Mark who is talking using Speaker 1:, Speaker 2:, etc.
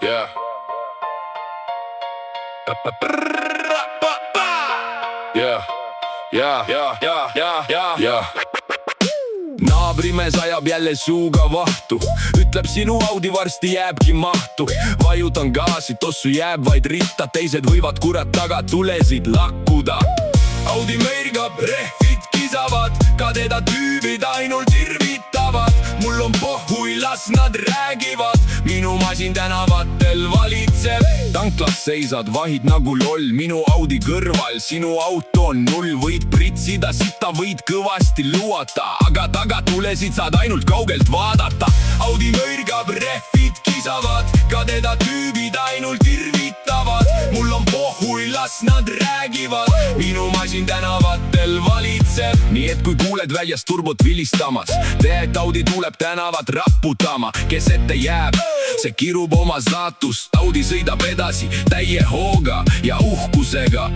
Speaker 1: Yeah. Naabrimees ajab jälle suuga vahtu, ütleb sinu Audi varsti jääbki mahtu. Vajutan gaasi, tossu jääb vaid ritta, teised võivad kurat taga tulesid lakkuda. Audi meirgab, rehvid kisavad, ka teda tüübid ainult irvitavad. Mul on pohhui, las nad räägivad, minu masin tänavatel valitseb. Tanklas seisad, vahid nagu loll minu Audi kõrval, sinu auto on null. Võid pritsida, sita võid kõvasti luata, aga tagatulesid saad ainult kaugelt vaadata. Audi mõirgab, rehvid kisavad, ka teda tüübid ainult irvitavad. Mul on pohhui, las nad räägivad, minu masin tänavatel valitseb. Nii et kui kuuled väljas turbot vilistamas, tee, et Audi tuleb tänavat raputama. Kes ette jääb, see kirub oma saatust. Audi sõidab edasi täie hooga ja uhkusega.